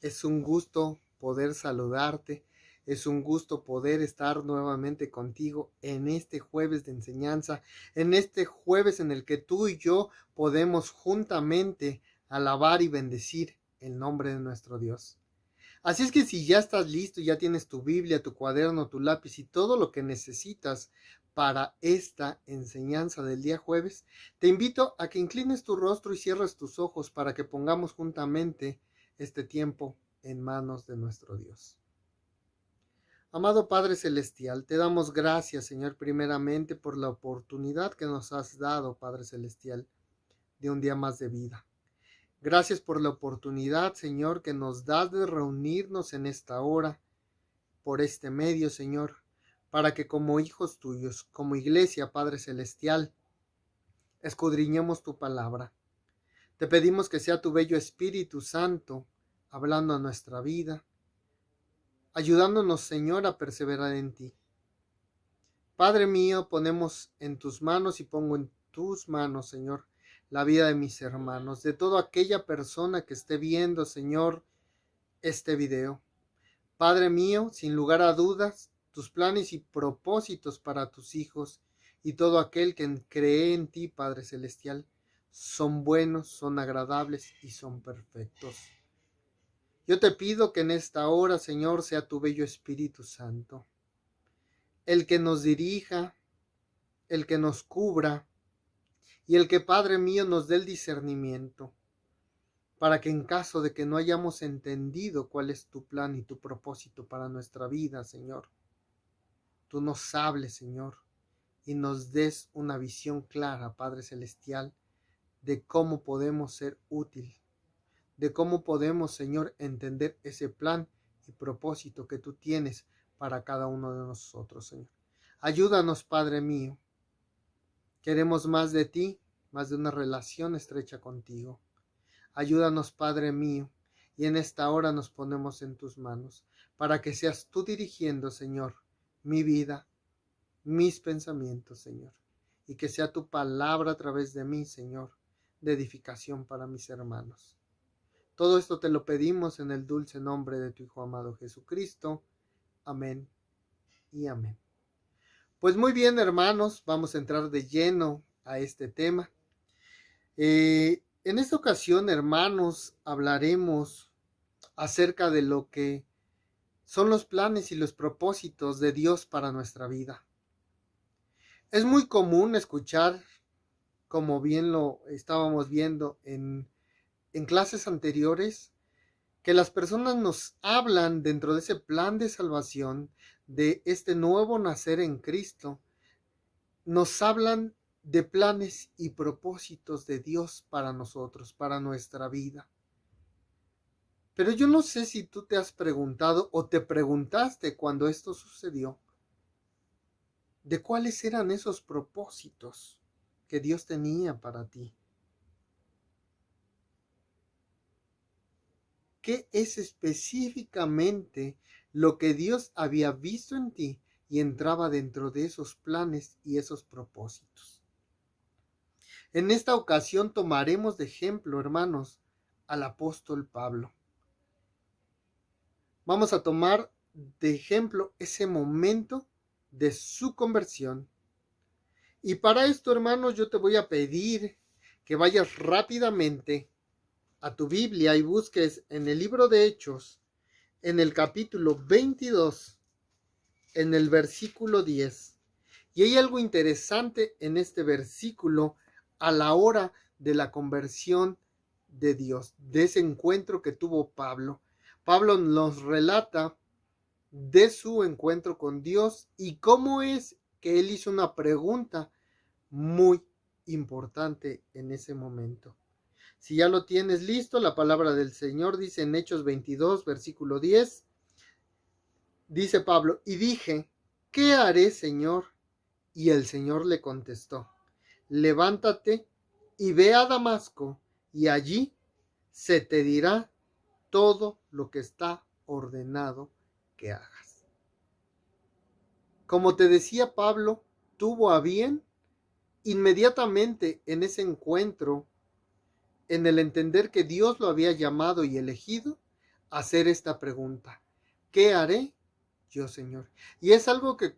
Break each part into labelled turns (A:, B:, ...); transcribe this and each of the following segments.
A: Es un gusto poder saludarte, es un gusto poder estar nuevamente contigo en este jueves de enseñanza, en este jueves en el que tú y yo podemos juntamente alabar y bendecir el nombre de nuestro Dios. Así es que si ya estás listo, ya tienes tu Biblia, tu cuaderno, tu lápiz y todo lo que necesitas para esta enseñanza del día jueves, te invito a que inclines tu rostro y cierres tus ojos para que pongamos juntamente este tiempo en manos de nuestro Dios. Amado Padre Celestial, te damos gracias, Señor, primeramente por la oportunidad que nos has dado, Padre Celestial, de un día más de vida. Gracias por la oportunidad, Señor, que nos das de reunirnos en esta hora, por este medio, Señor, para que como hijos tuyos, como iglesia, Padre Celestial, escudriñemos tu palabra. Te pedimos que sea tu bello Espíritu Santo hablando a nuestra vida, ayudándonos, Señor, a perseverar en ti. Padre mío, ponemos en tus manos y pongo en tus manos, Señor, la vida de mis hermanos, de toda aquella persona que esté viendo, Señor, este video. Padre mío, sin lugar a dudas, tus planes y propósitos para tus hijos y todo aquel que cree en ti, Padre Celestial, son buenos, son agradables y son perfectos. Yo te pido que en esta hora, Señor, sea tu bello Espíritu Santo, el que nos dirija, el que nos cubra y el que, Padre mío, nos dé el discernimiento, para que en caso de que no hayamos entendido cuál es tu plan y tu propósito para nuestra vida, Señor, tú nos hables, Señor, y nos des una visión clara, Padre Celestial, de cómo podemos ser útil, de cómo podemos, Señor, entender ese plan y propósito que tú tienes para cada uno de nosotros, Señor. Ayúdanos, Padre mío. Queremos más de ti, más de una relación estrecha contigo. Ayúdanos, Padre mío, y en esta hora nos ponemos en tus manos, para que seas tú dirigiendo, Señor, mi vida, mis pensamientos, Señor, y que sea tu palabra a través de mí, Señor, de edificación para mis hermanos. Todo esto te lo pedimos en el dulce nombre de tu Hijo amado Jesucristo. Amén y amén. Pues muy bien, hermanos, vamos a entrar de lleno a este tema. En esta ocasión, hermanos, hablaremos acerca de lo que son los planes y los propósitos de Dios para nuestra vida. Es muy común escuchar, como bien lo estábamos viendo en clases anteriores, que las personas nos hablan dentro de ese plan de salvación, de este nuevo nacer en Cristo, nos hablan de planes y propósitos de Dios para nosotros, para nuestra vida. Pero yo no sé si tú te has preguntado o te preguntaste cuando esto sucedió, de cuáles eran esos propósitos que Dios tenía para ti. ¿Qué es específicamente lo que Dios había visto en ti y entraba dentro de esos planes y esos propósitos? En esta ocasión tomaremos de ejemplo, hermanos, al apóstol Pablo. Vamos a tomar de ejemplo ese momento de su conversión. Y para esto, hermanos, yo te voy a pedir que vayas rápidamente a tu Biblia y busques en el libro de Hechos, en el capítulo 22, en el versículo 10. Y hay algo interesante en este versículo a la hora de la conversión de Dios, de ese encuentro que tuvo Pablo. Pablo nos relata de su encuentro con Dios y cómo es que él hizo una pregunta muy importante en ese momento. Si ya lo tienes listo, la palabra del Señor dice en Hechos 22, versículo 10, dice Pablo, y dije, ¿qué haré, Señor? Y el Señor le contestó, levántate y ve a Damasco, y allí se te dirá todo lo que está ordenado que hagas. Como te decía, Pablo tuvo a bien inmediatamente en ese encuentro, en el entender que Dios lo había llamado y elegido, hacer esta pregunta: ¿qué haré yo, Señor? Y es algo que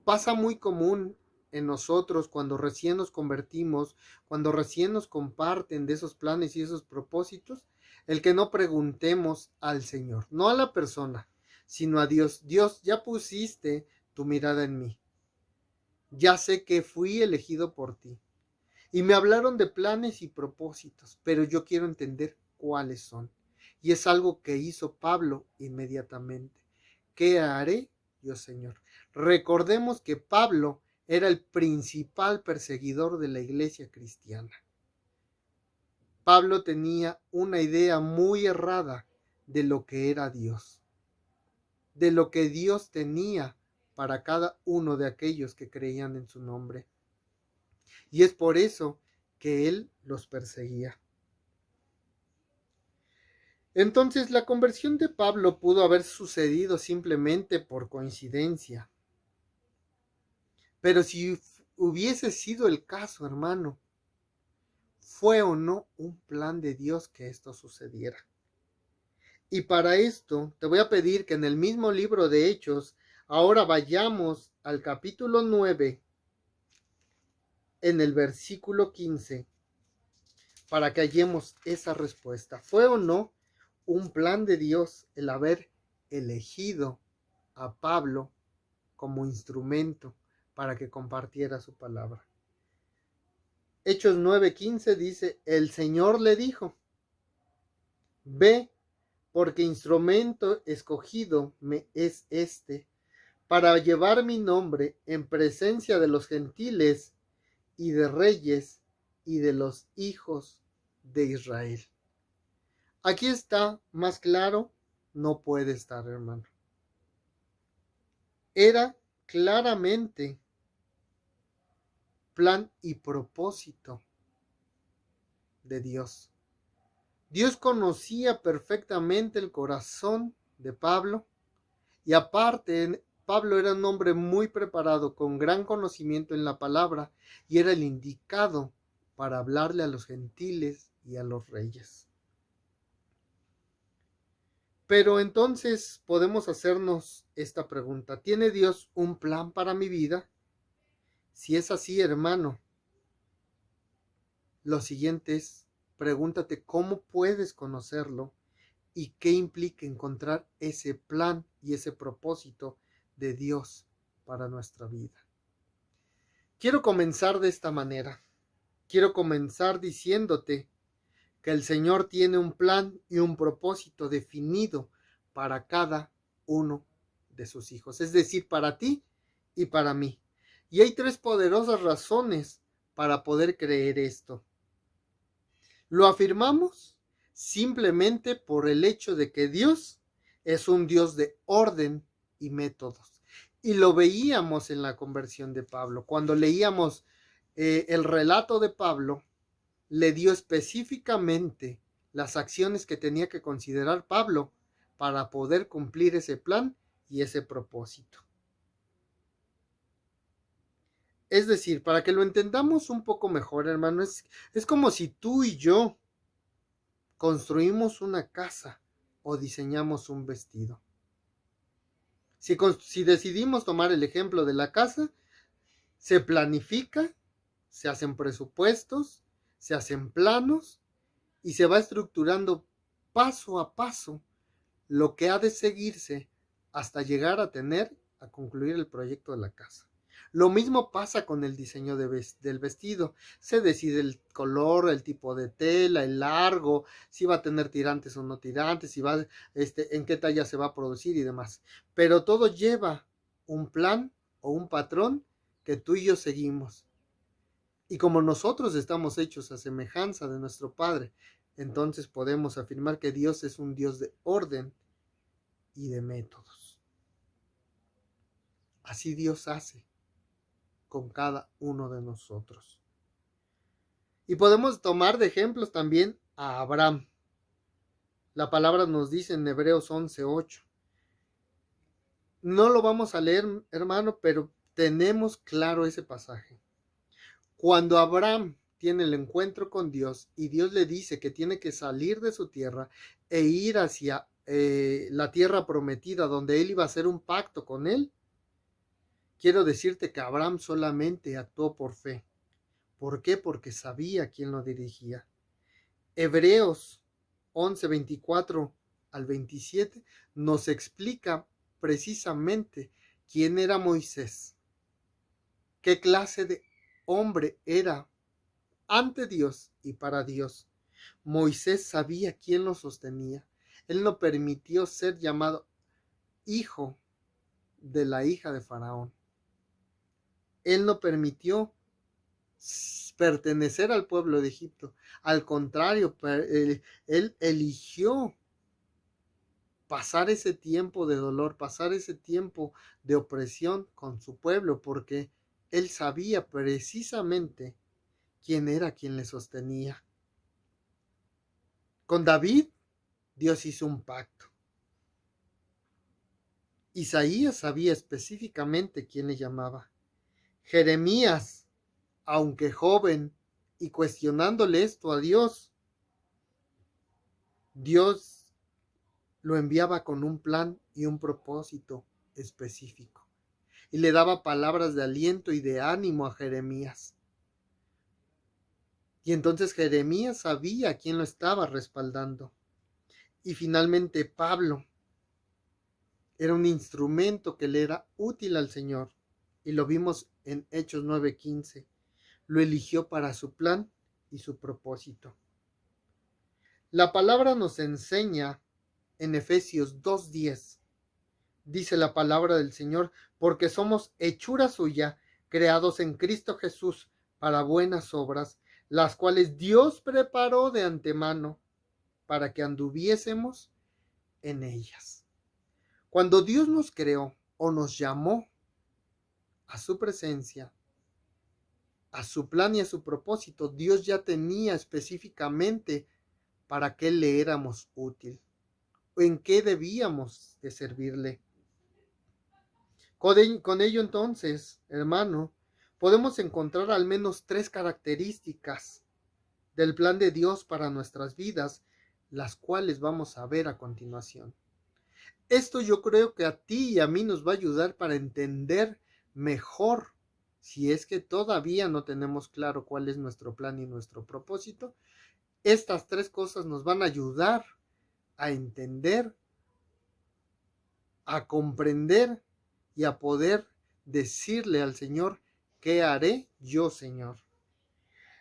A: pasa muy común en nosotros cuando recién nos convertimos, cuando recién nos comparten de esos planes y esos propósitos, el que no preguntemos al Señor, no a la persona, sino a Dios. Dios, ya pusiste tu mirada en mí. Ya sé que fui elegido por ti. Y me hablaron de planes y propósitos, pero yo quiero entender cuáles son. Y es algo que hizo Pablo inmediatamente. ¿Qué haré yo, Señor? Recordemos que Pablo era el principal perseguidor de la iglesia cristiana. Pablo tenía una idea muy errada de lo que era Dios, de lo que Dios tenía para cada uno de aquellos que creían en su nombre. Y es por eso que él los perseguía. Entonces, la conversión de Pablo pudo haber sucedido simplemente por coincidencia. Pero si hubiese sido el caso, hermano, ¿fue o no un plan de Dios que esto sucediera? Y para esto te voy a pedir que en el mismo libro de Hechos, ahora vayamos al capítulo 9, en el versículo 15, para que hallemos esa respuesta. ¿Fue o no un plan de Dios el haber elegido a Pablo como instrumento para que compartiera su palabra? Hechos 9:15 dice: el Señor le dijo: ve, porque instrumento escogido me es este, para llevar mi nombre en presencia de los gentiles y de reyes y de los hijos de Israel. Aquí está más claro, no puede estar, hermano. Era claramente plan y propósito de Dios. Dios conocía perfectamente el corazón de Pablo, y aparte Pablo era un hombre muy preparado, con gran conocimiento en la palabra, y era el indicado para hablarle a los gentiles y a los reyes. Pero entonces podemos hacernos esta pregunta: ¿tiene Dios un plan para mi vida? Si es así, hermano, lo siguiente es: pregúntate cómo puedes conocerlo y qué implica encontrar ese plan y ese propósito de Dios para nuestra vida. Quiero comenzar de esta manera. Quiero comenzar diciéndote que el Señor tiene un plan y un propósito definido para cada uno de sus hijos, es decir, para ti y para mí. Y hay tres poderosas razones para poder creer esto. Lo afirmamos simplemente por el hecho de que Dios es un Dios de orden y métodos. Y lo veíamos en la conversión de Pablo. Cuando leíamos el relato de Pablo, le dio específicamente las acciones que tenía que considerar Pablo para poder cumplir ese plan y ese propósito. Es decir, para que lo entendamos un poco mejor, hermano, es como si tú y yo construimos una casa o diseñamos un vestido. Si decidimos tomar el ejemplo de la casa, se planifica, se hacen presupuestos, se hacen planos y se va estructurando paso a paso lo que ha de seguirse hasta llegar a concluir el proyecto de la casa. Lo mismo pasa con el diseño del vestido. Se decide el color, el tipo de tela, el largo, si va a tener tirantes o no tirantes, si va, en qué talla se va a producir y demás. Pero todo lleva un plan o un patrón que tú y yo seguimos. Y como nosotros estamos hechos a semejanza de nuestro Padre, entonces podemos afirmar que Dios es un Dios de orden y de métodos. Así Dios hace con cada uno de nosotros. Y podemos tomar de ejemplos también a Abraham. La palabra nos dice en Hebreos 11:8. No lo vamos a leer, hermano, pero tenemos claro ese pasaje. Cuando Abraham tiene el encuentro con Dios y Dios le dice que tiene que salir de su tierra e ir hacia la tierra prometida donde él iba a hacer un pacto con él, quiero decirte que Abraham solamente actuó por fe. ¿Por qué? Porque sabía quién lo dirigía. Hebreos 11, 24 al 27 nos explica precisamente quién era Moisés, qué clase de hombre era ante Dios y para Dios. Moisés sabía quién lo sostenía. Él no permitió ser llamado hijo de la hija de Faraón. Él no permitió pertenecer al pueblo de Egipto. Al contrario, él eligió pasar ese tiempo de dolor, pasar ese tiempo de opresión con su pueblo, porque él sabía precisamente quién era quien le sostenía. Con David, Dios hizo un pacto. Isaías sabía específicamente quién le llamaba. Jeremías, aunque joven y cuestionándole esto a Dios, Dios lo enviaba con un plan y un propósito específico. Y le daba palabras de aliento y de ánimo a Jeremías. Y entonces Jeremías sabía quién lo estaba respaldando. Y finalmente Pablo era un instrumento que le era útil al Señor. Y lo vimos en Hechos 9:15. Lo eligió para su plan y su propósito. La palabra nos enseña en Efesios 2:10. Dice la palabra del Señor, porque somos hechura suya, creados en Cristo Jesús para buenas obras, las cuales Dios preparó de antemano para que anduviésemos en ellas. Cuando Dios nos creó o nos llamó a su presencia, a su plan y a su propósito, Dios ya tenía específicamente para qué le éramos útil, en qué debíamos de servirle. Con ello entonces, hermano, podemos encontrar al menos 3 características del plan de Dios para nuestras vidas, las cuales vamos a ver a continuación. Esto yo creo que a ti y a mí nos va a ayudar para entender mejor, si es que todavía no tenemos claro cuál es nuestro plan y nuestro propósito. Estas 3 cosas nos van a ayudar a entender, a comprender y a poder decirle al Señor, ¿qué haré yo, Señor?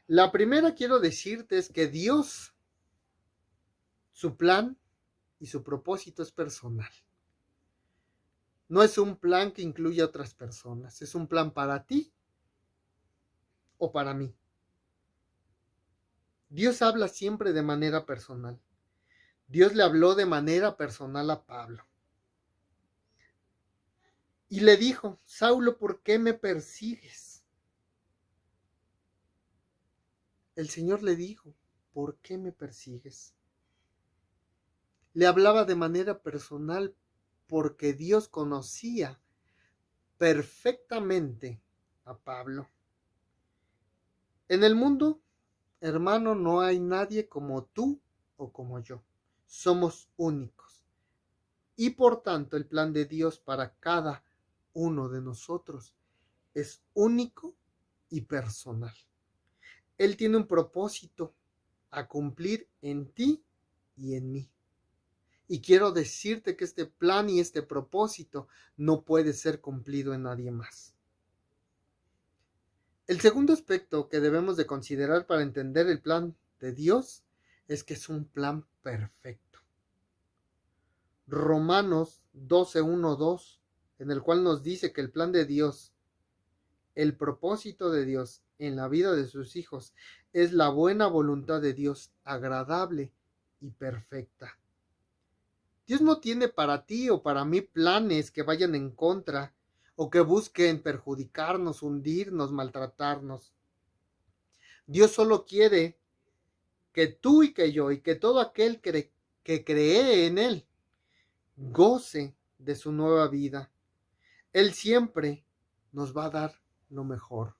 A: La primera quiero decirte es que Dios, su plan y su propósito es personal. No es un plan que incluya a otras personas, es un plan para ti o para mí. Dios habla siempre de manera personal. Dios le habló de manera personal a Pablo. Y le dijo, Saulo, ¿por qué me persigues? El Señor le dijo, ¿por qué me persigues? Le hablaba de manera personal porque Dios conocía perfectamente a Pablo. En el mundo, hermano, no hay nadie como tú o como yo. Somos únicos. Y por tanto, el plan de Dios para cada uno de nosotros es único y personal. Él tiene un propósito a cumplir en ti y en mí. Y quiero decirte que este plan y este propósito no puede ser cumplido en nadie más. El segundo aspecto que debemos de considerar para entender el plan de Dios es que es un plan perfecto. Romanos 12:1-2, en el cual nos dice que el plan de Dios, el propósito de Dios en la vida de sus hijos, es la buena voluntad de Dios, agradable y perfecta. Dios no tiene para ti o para mí planes que vayan en contra o que busquen perjudicarnos, hundirnos, maltratarnos. Dios solo quiere que tú y que yo y que todo aquel que cree en Él goce de su nueva vida. Él siempre nos va a dar lo mejor.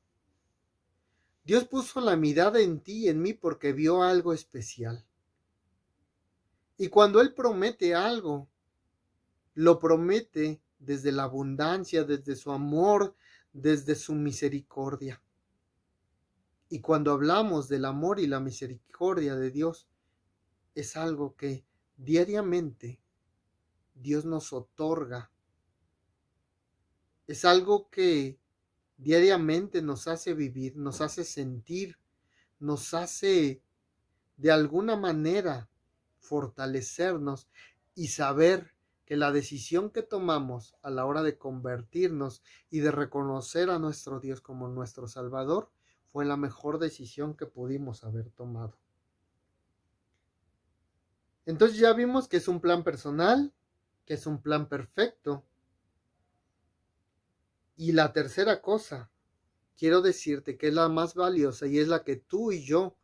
A: Dios puso la mirada en ti y en mí porque vio algo especial. Y cuando Él promete algo, lo promete desde la abundancia, desde su amor, desde su misericordia. Y cuando hablamos del amor y la misericordia de Dios, es algo que diariamente Dios nos otorga. Es algo que diariamente nos hace vivir, nos hace sentir, nos hace de alguna manera fortalecernos y saber que la decisión que tomamos a la hora de convertirnos y de reconocer a nuestro Dios como nuestro Salvador fue la mejor decisión que pudimos haber tomado. Entonces ya vimos que es un plan personal, que es un plan perfecto. Y la tercera cosa, quiero decirte que es la más valiosa y es la que tú y yo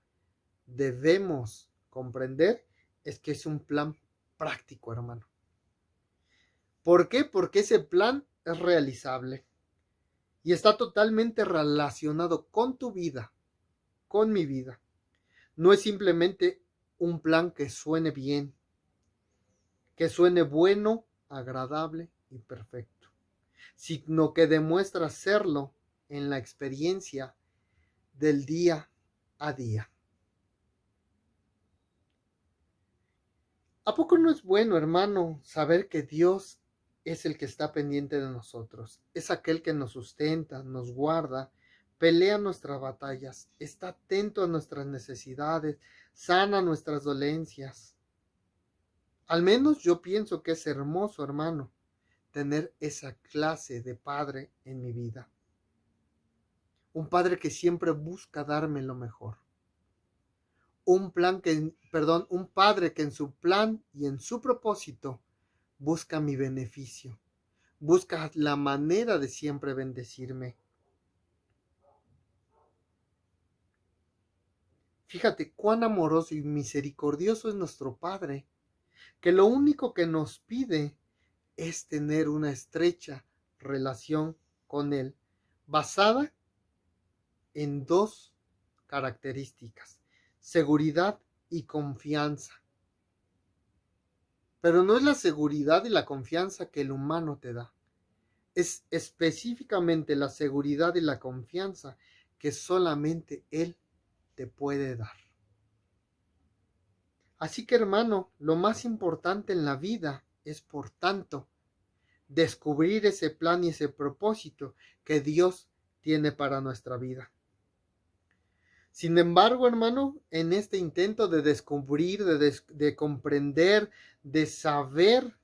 A: debemos comprender, es que es un plan práctico, hermano. ¿Por qué? Porque ese plan es realizable y está totalmente relacionado con tu vida, con mi vida. No es simplemente un plan que suene bien, que suene bueno, agradable y perfecto, sino que demuestra serlo en la experiencia del día a día. ¿A poco no es bueno, hermano, saber que Dios es el que está pendiente de nosotros? Es aquel que nos sustenta, nos guarda, pelea nuestras batallas, está atento a nuestras necesidades, sana nuestras dolencias. Al menos yo pienso que es hermoso, hermano, tener esa clase de padre en mi vida. Un padre que siempre busca darme lo mejor. Un padre que en su plan y en su propósito busca mi beneficio, busca la manera de siempre bendecirme. Fíjate cuán amoroso y misericordioso es nuestro Padre, que lo único que nos pide es tener una estrecha relación con Él, basada en dos características: seguridad y confianza. Pero no es la seguridad y la confianza que el humano te da. Es específicamente la seguridad y la confianza que solamente Él te puede dar. Así que, hermano, lo más importante en la vida es, por tanto, descubrir ese plan y ese propósito que Dios tiene para nuestra vida. Sin embargo, hermano, en este intento de descubrir, de comprender, de saber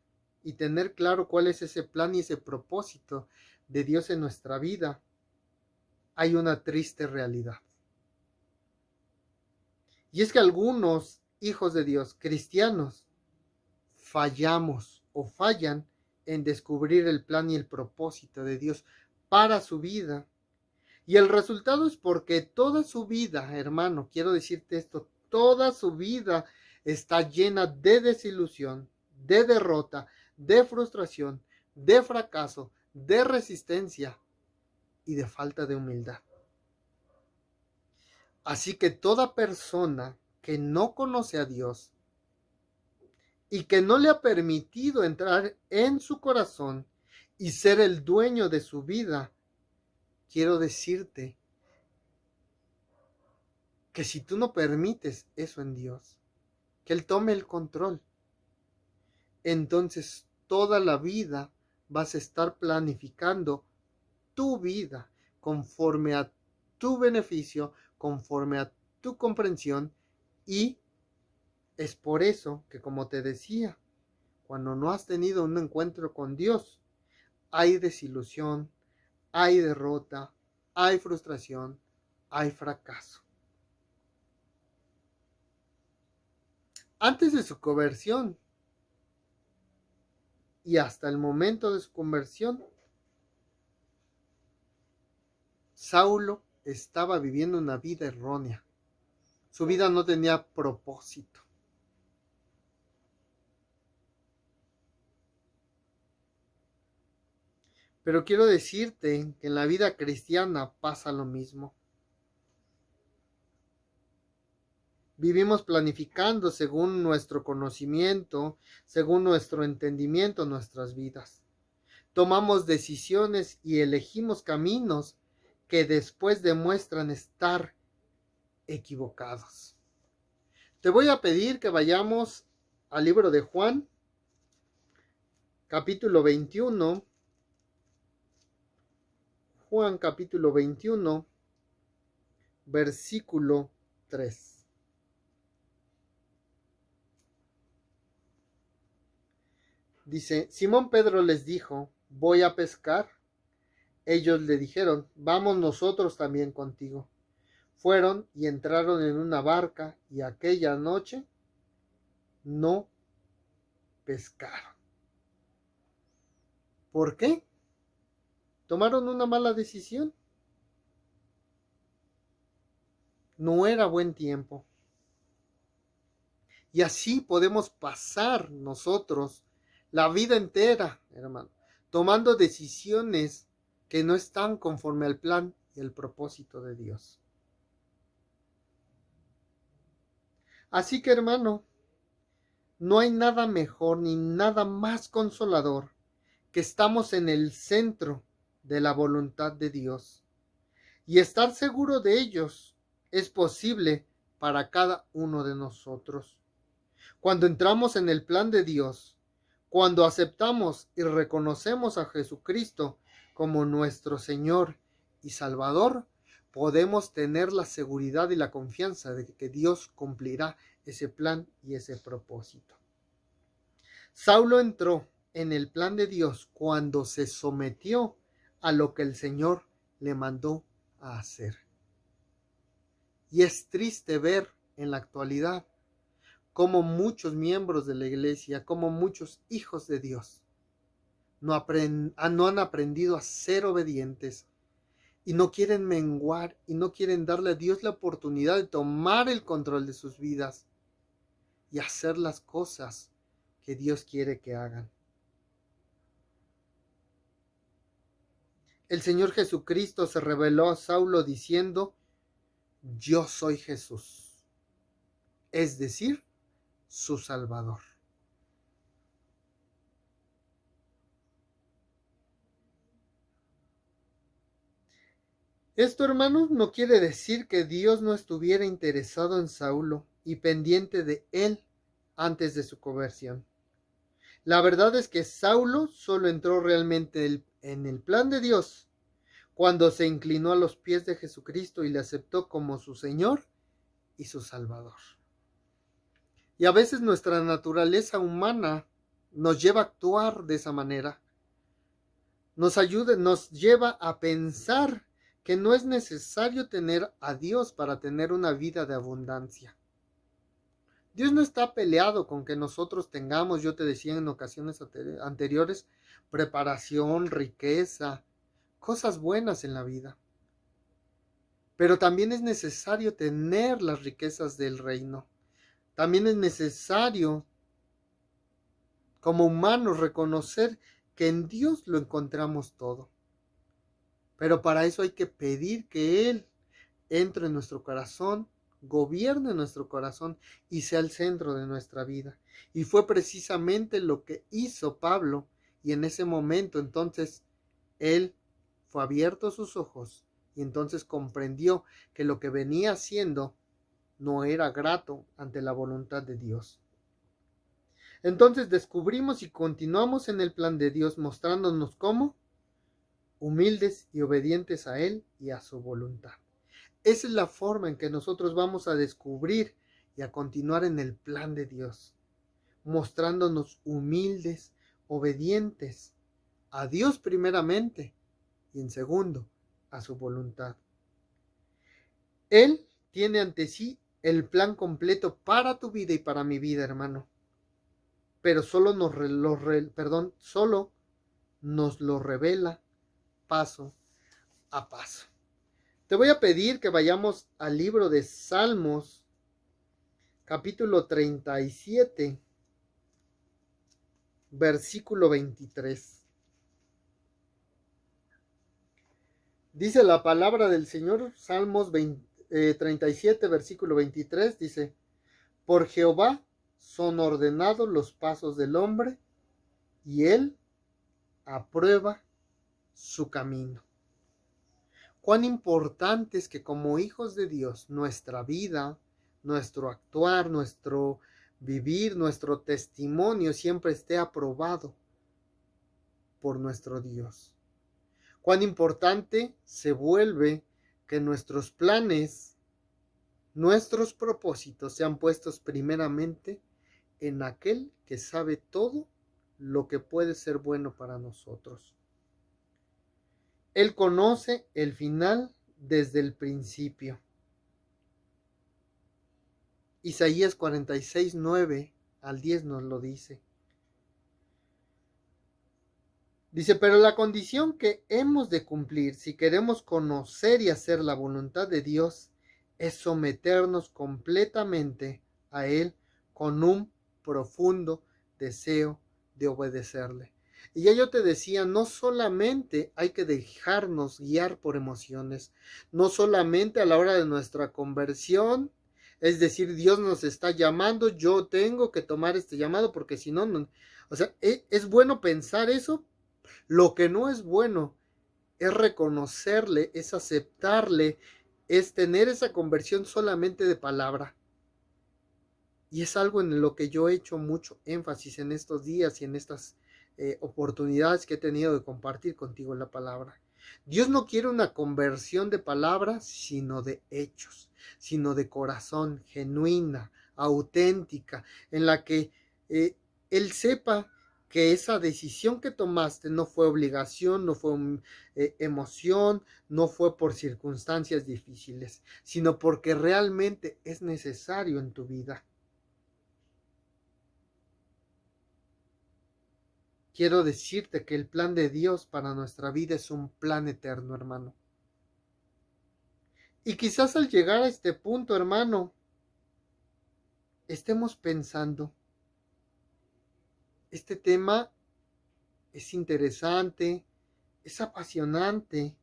A: y tener claro cuál es ese plan y ese propósito de Dios en nuestra vida, hay una triste realidad. Y es que algunos hijos de Dios, cristianos, fallamos o fallan en descubrir el plan y el propósito de Dios para su vida. Y el resultado es porque toda su vida, hermano, quiero decirte esto, toda su vida está llena de desilusión, de derrota, de frustración, de fracaso, de resistencia y de falta de humildad. Así que toda persona que no conoce a Dios y que no le ha permitido entrar en su corazón y ser el dueño de su vida, quiero decirte que si tú no permites eso en Dios, que Él tome el control, entonces toda la vida vas a estar planificando tu vida conforme a tu beneficio, conforme a tu comprensión, y es por eso que, como te decía, cuando no has tenido un encuentro con Dios, hay desilusión, hay derrota, hay frustración, hay fracaso. Antes de su conversión y hasta el momento de su conversión, Saulo estaba viviendo una vida errónea. Su vida no tenía propósito. Pero quiero decirte que en la vida cristiana pasa lo mismo. Vivimos planificando según nuestro conocimiento, según nuestro entendimiento nuestras vidas. Tomamos decisiones y elegimos caminos que después demuestran estar equivocados. Te voy a pedir que vayamos al libro de Juan, capítulo 21. Juan capítulo 21, versículo 3. Dice, Simón Pedro les dijo, voy a pescar. Ellos le dijeron, vamos nosotros también contigo. Fueron y entraron en una barca y aquella noche no pescaron. ¿Por qué? ¿Tomaron una mala decisión? No era buen tiempo. Y así podemos pasar nosotros la vida entera, hermano, tomando decisiones que no están conforme al plan y el propósito de Dios. Así que, hermano, no hay nada mejor ni nada más consolador que estamos en el centro de la voluntad de Dios. Y estar seguro de ellos es posible para cada uno de nosotros. Cuando entramos en el plan de Dios, cuando aceptamos y reconocemos a Jesucristo como nuestro Señor y Salvador, podemos tener la seguridad y la confianza de que Dios cumplirá ese plan y ese propósito. Saulo entró en el plan de Dios cuando se sometió a lo que el Señor le mandó a hacer. Y es triste ver en la actualidad como muchos miembros de la iglesia, como muchos hijos de Dios, no han aprendido a ser obedientes y no quieren menguar y no quieren darle a Dios la oportunidad de tomar el control de sus vidas y hacer las cosas que Dios quiere que hagan. El Señor Jesucristo se reveló a Saulo diciendo, yo soy Jesús, es decir, su Salvador. Esto, hermanos, no quiere decir que Dios no estuviera interesado en Saulo y pendiente de él antes de su conversión. La verdad es que Saulo solo entró realmente en el plan de Dios cuando se inclinó a los pies de Jesucristo y le aceptó como su Señor y su Salvador. Y a veces nuestra naturaleza humana nos lleva a actuar de esa manera. Nos lleva a pensar que no es necesario tener a Dios para tener una vida de abundancia. Dios no está peleado con que nosotros tengamos, yo te decía en ocasiones anteriores, preparación, riqueza, cosas buenas en la vida. Pero también es necesario tener las riquezas del reino. También es necesario, como humanos, reconocer que en Dios lo encontramos todo. Pero para eso hay que pedir que Él entre en nuestro corazón, gobierne nuestro corazón y sea el centro de nuestra vida. Y fue precisamente lo que hizo Pablo, y en ese momento entonces él fue abierto sus ojos y entonces comprendió que lo que venía haciendo no era grato ante la voluntad de Dios. Entonces descubrimos y continuamos en el plan de Dios, mostrándonos como humildes y obedientes a Él y a su voluntad. Esa es la forma en que nosotros vamos a descubrir y a continuar en el plan de Dios, mostrándonos humildes, obedientes a Dios primeramente y en segundo a su voluntad. Él tiene ante sí el plan completo para tu vida y para mi vida, hermano. Pero solo nos lo revela paso a paso. Te voy a pedir que vayamos al libro de Salmos, capítulo 37, versículo 23. Dice la palabra del Señor, Salmos 37, versículo 23, dice, Por Jehová son ordenados los pasos del hombre, y él aprueba su camino. Cuán importante es que como hijos de Dios, nuestra vida, nuestro actuar, nuestro vivir, nuestro testimonio siempre esté aprobado por nuestro Dios. Cuán importante se vuelve que nuestros planes, nuestros propósitos sean puestos primeramente en aquel que sabe todo lo que puede ser bueno para nosotros. Él conoce el final desde el principio. Isaías 46, 9 al 10 nos lo dice. Dice, pero la condición que hemos de cumplir si queremos conocer y hacer la voluntad de Dios es someternos completamente a Él con un profundo deseo de obedecerle. Y ya yo te decía, no solamente hay que dejarnos guiar por emociones, no solamente a la hora de nuestra conversión, es decir, Dios nos está llamando, yo tengo que tomar este llamado porque si no, no, o sea, es bueno pensar eso. Lo que no es bueno es reconocerle, es aceptarle, es tener esa conversión solamente de palabra. Y es algo en lo que yo he hecho mucho énfasis en estos días y en estas oportunidades que he tenido de compartir contigo la palabra. Dios no quiere una conversión de palabras, sino de hechos, sino de corazón, genuina, auténtica, en la que Él sepa que esa decisión que tomaste no fue obligación, no fue emoción, no fue por circunstancias difíciles, sino porque realmente es necesario en tu vida. Quiero decirte que el plan de Dios para nuestra vida es un plan eterno, hermano. Y quizás al llegar a este punto, hermano, estemos pensando, este tema es interesante, es apasionante,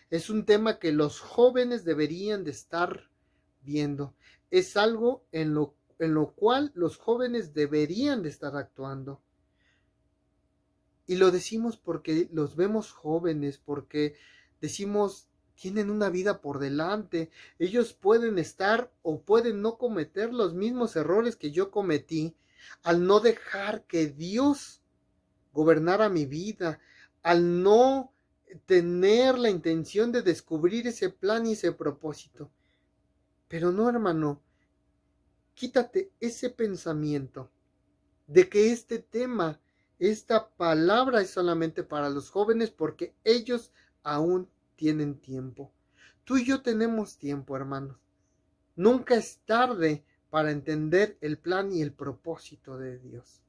A: es un tema que los jóvenes deberían de estar viendo, es algo en lo cual los jóvenes deberían de estar actuando. Y lo decimos porque los vemos jóvenes, porque decimos, tienen una vida por delante. Ellos pueden estar o pueden no cometer los mismos errores que yo cometí al no dejar que Dios gobernara mi vida, al no tener la intención de descubrir ese plan y ese propósito. Pero no, hermano, quítate ese pensamiento de que este tema, esta palabra es solamente para los jóvenes porque ellos aún tienen tiempo. Tú y yo tenemos tiempo, hermanos. Nunca es tarde para entender el plan y el propósito de Dios.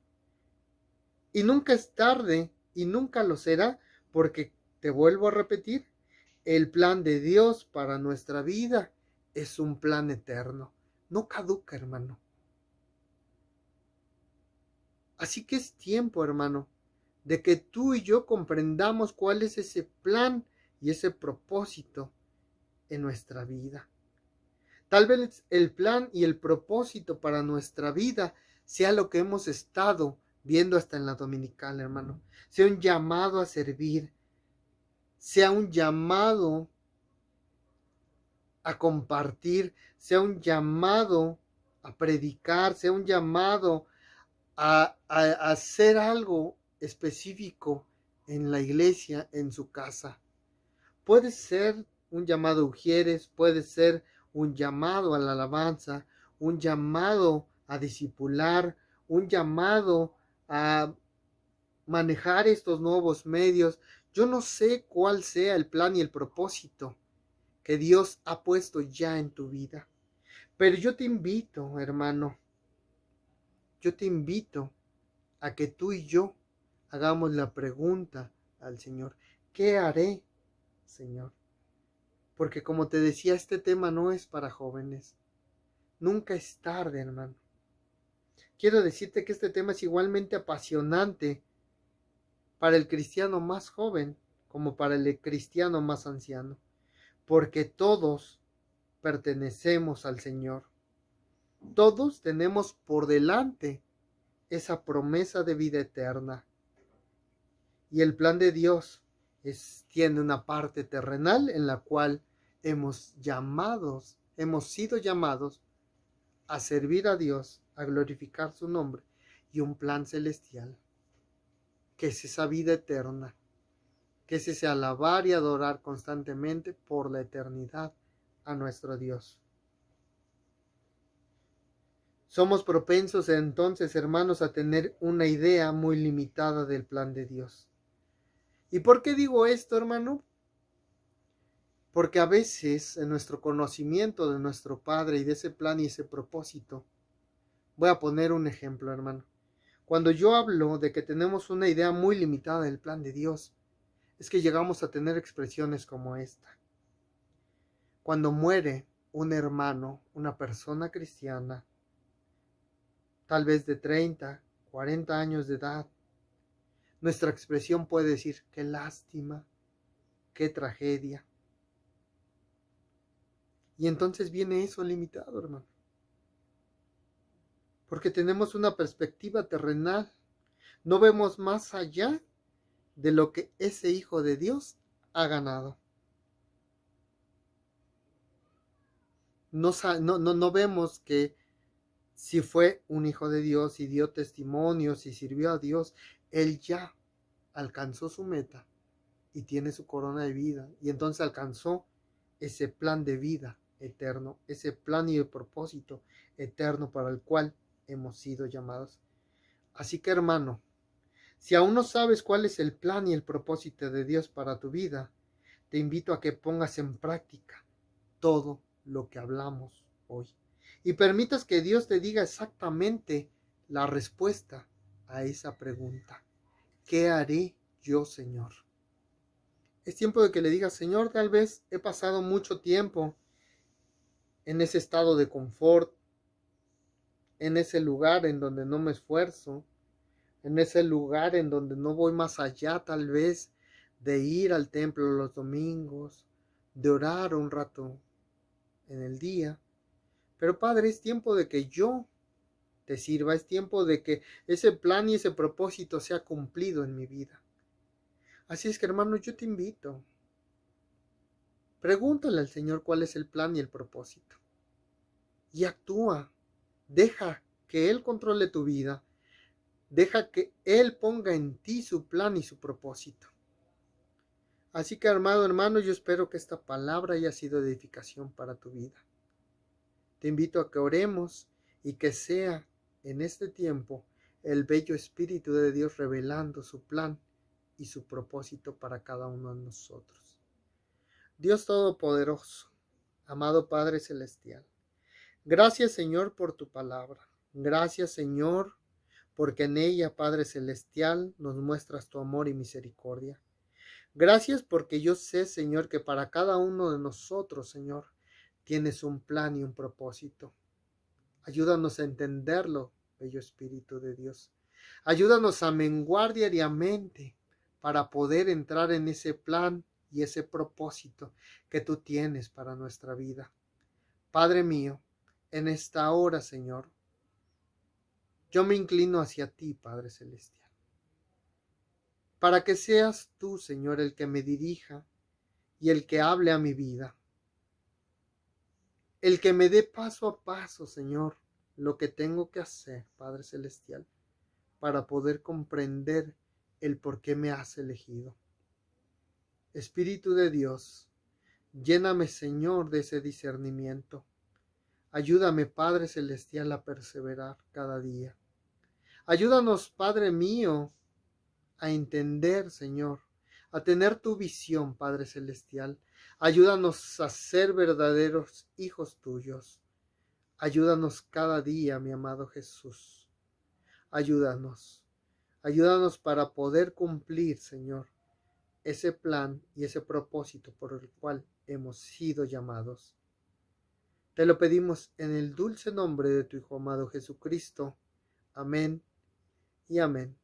A: Y nunca es tarde y nunca lo será porque, te vuelvo a repetir, el plan de Dios para nuestra vida es un plan eterno. No caduca, hermano. Así que es tiempo, hermano, de que tú y yo comprendamos cuál es ese plan y ese propósito en nuestra vida. Tal vez el plan y el propósito para nuestra vida sea lo que hemos estado viendo hasta en la dominical, hermano. Sea un llamado a servir, sea un llamado a compartir, sea un llamado a predicar, sea un llamado a hacer algo específico en la iglesia, en su casa. Puede ser un llamado a ujieres, puede ser un llamado a la alabanza, un llamado a discipular, un llamado a manejar estos nuevos medios. Yo no sé cuál sea el plan y el propósito que Dios ha puesto ya en tu vida. Pero yo te invito, hermano, yo te invito a que tú y yo hagamos la pregunta al Señor, ¿qué haré, Señor? Porque como te decía, este tema no es para jóvenes. Nunca es tarde, hermano. Quiero decirte que este tema es igualmente apasionante para el cristiano más joven como para el cristiano más anciano, porque todos pertenecemos al Señor. Todos tenemos por delante esa promesa de vida eterna. Y el plan de Dios tiene una parte terrenal en la cual hemos sido llamados a servir a Dios, a glorificar su nombre, y un plan celestial, que es esa vida eterna, que es ese alabar y adorar constantemente por la eternidad a nuestro Dios. Somos propensos entonces, hermanos, a tener una idea muy limitada del plan de Dios. ¿Y por qué digo esto, hermano? Porque a veces en nuestro conocimiento de nuestro Padre y de ese plan y ese propósito, voy a poner un ejemplo, hermano. Cuando yo hablo de que tenemos una idea muy limitada del plan de Dios, es que llegamos a tener expresiones como esta. Cuando muere un hermano, una persona cristiana, tal vez de 30, 40 años de edad, nuestra expresión puede decir, qué lástima, qué tragedia. Y entonces viene eso limitado, hermano. Porque tenemos una perspectiva terrenal. No vemos más allá de lo que ese hijo de Dios ha ganado. No vemos que si fue un hijo de Dios, si dio testimonio, si sirvió a Dios, él ya alcanzó su meta y tiene su corona de vida. Y entonces alcanzó ese plan de vida eterno, ese plan y el propósito eterno para el cual hemos sido llamados. Así que, hermano, si aún no sabes cuál es el plan y el propósito de Dios para tu vida, te invito a que pongas en práctica todo lo que hablamos hoy y permitas que Dios te diga exactamente la respuesta a esa pregunta. ¿Qué haré yo, Señor? Es tiempo de que le digas, Señor, tal vez he pasado mucho tiempo en ese estado de confort, en ese lugar en donde no me esfuerzo, en ese lugar en donde no voy más allá tal vez de ir al templo los domingos, de orar un rato en el día. Pero Padre, es tiempo de que yo te sirva, es tiempo de que ese plan y ese propósito sea cumplido en mi vida. Así es que, hermano, yo te invito. Pregúntale al Señor cuál es el plan y el propósito. Y actúa. Deja que Él controle tu vida. Deja que Él ponga en ti su plan y su propósito. Así que, hermano, yo espero que esta palabra haya sido de edificación para tu vida. Te invito a que oremos y que sea en este tiempo el bello Espíritu de Dios revelando su plan y su propósito para cada uno de nosotros. Dios Todopoderoso, amado Padre Celestial, gracias, Señor, por tu palabra. Gracias, Señor, porque en ella, Padre Celestial, nos muestras tu amor y misericordia. Gracias porque yo sé, Señor, que para cada uno de nosotros, Señor, tienes un plan y un propósito. Ayúdanos a entenderlo, bello Espíritu de Dios. Ayúdanos a menguar diariamente para poder entrar en ese plan y ese propósito que tú tienes para nuestra vida. Padre mío, en esta hora, Señor, yo me inclino hacia ti, Padre Celestial, para que seas tú, Señor, el que me dirija y el que hable a mi vida. El que me dé paso a paso, Señor, lo que tengo que hacer, Padre Celestial, para poder comprender el por qué me has elegido. Espíritu de Dios, lléname, Señor, de ese discernimiento. Ayúdame, Padre Celestial, a perseverar cada día. Ayúdanos, Padre mío, a entender, Señor, a tener tu visión, Padre Celestial. Ayúdanos a ser verdaderos hijos tuyos. Ayúdanos cada día, mi amado Jesús. Ayúdanos. Ayúdanos para poder cumplir, Señor, ese plan y ese propósito por el cual hemos sido llamados. Te lo pedimos en el dulce nombre de tu Hijo amado Jesucristo. Amén y amén.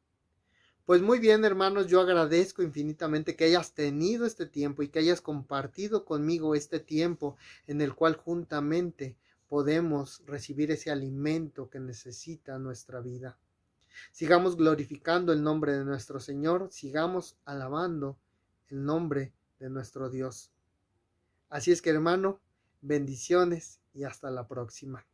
A: Pues muy bien, hermanos, yo agradezco infinitamente que hayas tenido este tiempo y que hayas compartido conmigo este tiempo en el cual juntamente podemos recibir ese alimento que necesita nuestra vida. Sigamos glorificando el nombre de nuestro Señor, sigamos alabando el nombre de nuestro Dios. Así es que, hermano, bendiciones y hasta la próxima.